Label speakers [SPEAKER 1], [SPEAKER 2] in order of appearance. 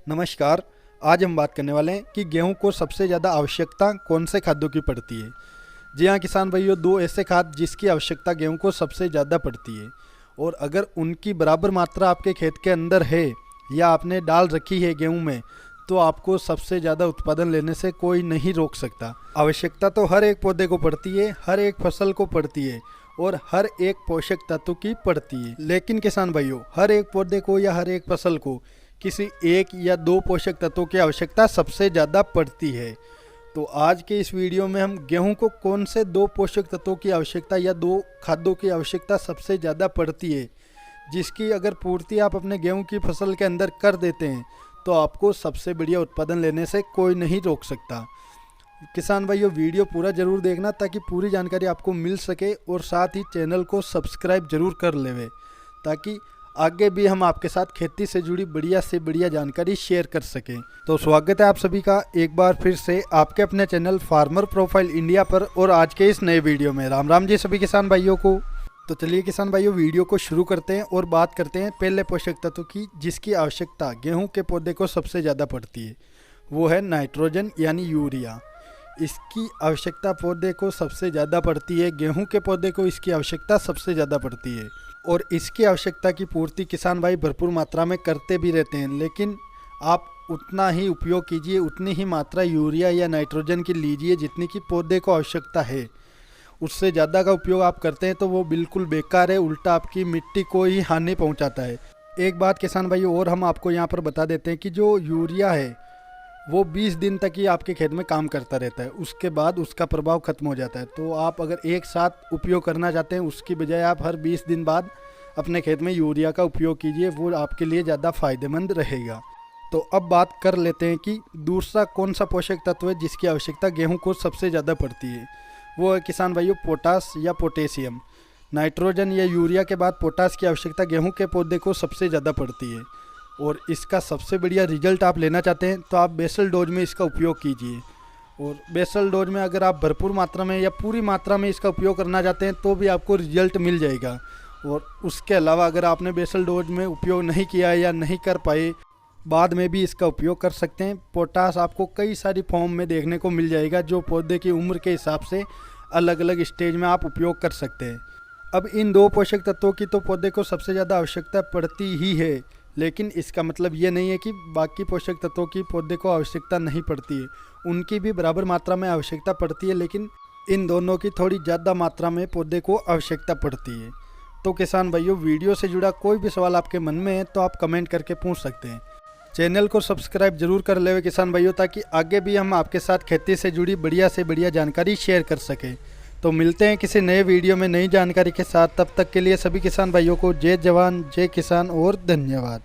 [SPEAKER 1] नमस्कार। आज हम बात करने वाले हैं कि गेहूं को सबसे ज़्यादा आवश्यकता कौन से खाद्यों की पड़ती है। जी हाँ किसान भाइयों, दो ऐसे खाद जिसकी आवश्यकता गेहूं को सबसे ज़्यादा पड़ती है और अगर उनकी बराबर मात्रा आपके खेत के अंदर है या आपने डाल रखी है गेहूं में, तो आपको सबसे ज़्यादा उत्पादन लेने से कोई नहीं रोक सकता। आवश्यकता तो हर एक पौधे को पड़ती है, हर एक फसल को पड़ती है और हर एक पोषक तत्व की पड़ती है। लेकिन किसान भाइयों, हर एक पौधे को या हर एक फसल को किसी एक या दो पोषक तत्वों की आवश्यकता सबसे ज़्यादा पड़ती है। तो आज के इस वीडियो में हम गेहूं को कौन से दो पोषक तत्वों की आवश्यकता या दो खाद्यों की आवश्यकता सबसे ज़्यादा पड़ती है, जिसकी अगर पूर्ति आप अपने गेहूं की फसल के अंदर कर देते हैं तो आपको सबसे बढ़िया उत्पादन लेने से कोई नहीं रोक सकता। किसान भाइयों, वीडियो पूरा ज़रूर देखना ताकि पूरी जानकारी आपको मिल सके और साथ ही चैनल को सब्सक्राइब जरूर कर लेवे, ताकि आगे भी हम आपके साथ खेती से जुड़ी बढ़िया से बढ़िया जानकारी शेयर कर सकें। तो स्वागत है आप सभी का एक बार फिर से आपके अपने चैनल फार्मर प्रोफाइल इंडिया पर और आज के इस नए वीडियो में। राम राम जी सभी किसान भाइयों को। तो चलिए किसान भाइयों, वीडियो को शुरू करते हैं और बात करते हैं पहले पोषक तत्व की जिसकी आवश्यकता गेहूं के पौधे को सबसे ज़्यादा पड़ती है। वो है नाइट्रोजन यानी यूरिया। इसकी आवश्यकता पौधे को सबसे ज़्यादा पड़ती है, गेहूं के पौधे को इसकी आवश्यकता सबसे ज़्यादा पड़ती है और इसकी आवश्यकता की पूर्ति किसान भाई भरपूर मात्रा में करते भी रहते हैं। लेकिन आप उतना ही उपयोग कीजिए, उतनी ही मात्रा यूरिया या नाइट्रोजन की लीजिए जितनी की पौधे को आवश्यकता है। उससे ज़्यादा का उपयोग आप करते हैं तो वो बिल्कुल बेकार है, उल्टा आपकी मिट्टी को ही हानि पहुंचाता है। एक बात किसान भाई और हम आपको यहाँ पर बता देते हैं कि जो यूरिया है वो 20 दिन तक ही आपके खेत में काम करता रहता है, उसके बाद उसका प्रभाव खत्म हो जाता है। तो आप अगर एक साथ उपयोग करना चाहते हैं उसकी बजाय आप हर 20 दिन बाद अपने खेत में यूरिया का उपयोग कीजिए, वो आपके लिए ज़्यादा फायदेमंद रहेगा। तो अब बात कर लेते हैं कि दूसरा कौन सा पोषक तत्व है जिसकी आवश्यकता गेहूं को सबसे ज़्यादा पड़ती है। वो है किसान भाइयों पोटास या पोटेशियम। नाइट्रोजन या यूरिया के बाद पोटास की आवश्यकता गेहूँ के पौधे को सबसे ज़्यादा पड़ती है और इसका सबसे बढ़िया रिजल्ट आप लेना चाहते हैं तो आप बेसल डोज में इसका उपयोग कीजिए। और बेसल डोज में अगर आप भरपूर मात्रा में या पूरी मात्रा में इसका उपयोग करना चाहते हैं तो भी आपको रिजल्ट मिल जाएगा। और उसके अलावा अगर आपने बेसल डोज में उपयोग नहीं किया या नहीं कर पाए, बाद में भी इसका उपयोग कर सकते हैं। पोटास आपको कई सारी फॉर्म में देखने को मिल जाएगा जो पौधे की उम्र के हिसाब से अलग अलग स्टेज में आप उपयोग कर सकते हैं। अब इन दो पोषक तत्वों की तो पौधे को सबसे ज़्यादा आवश्यकता पड़ती ही है, लेकिन इसका मतलब ये नहीं है कि बाकी पोषक तत्वों की पौधे को आवश्यकता नहीं पड़ती है। उनकी भी बराबर मात्रा में आवश्यकता पड़ती है, लेकिन इन दोनों की थोड़ी ज़्यादा मात्रा में पौधे को आवश्यकता पड़ती है। तो किसान भाइयों, वीडियो से जुड़ा कोई भी सवाल आपके मन में है तो आप कमेंट करके पूछ सकते हैं। चैनल को सब्सक्राइब जरूर कर लेवे किसान भाइयों, ताकि आगे भी हम आपके साथ खेती से जुड़ी बढ़िया से बढ़िया जानकारी शेयर कर सकें। तो मिलते हैं किसी नए वीडियो में नई जानकारी के साथ। तब तक के लिए सभी किसान भाइयों को जय जवान जय किसान और धन्यवाद।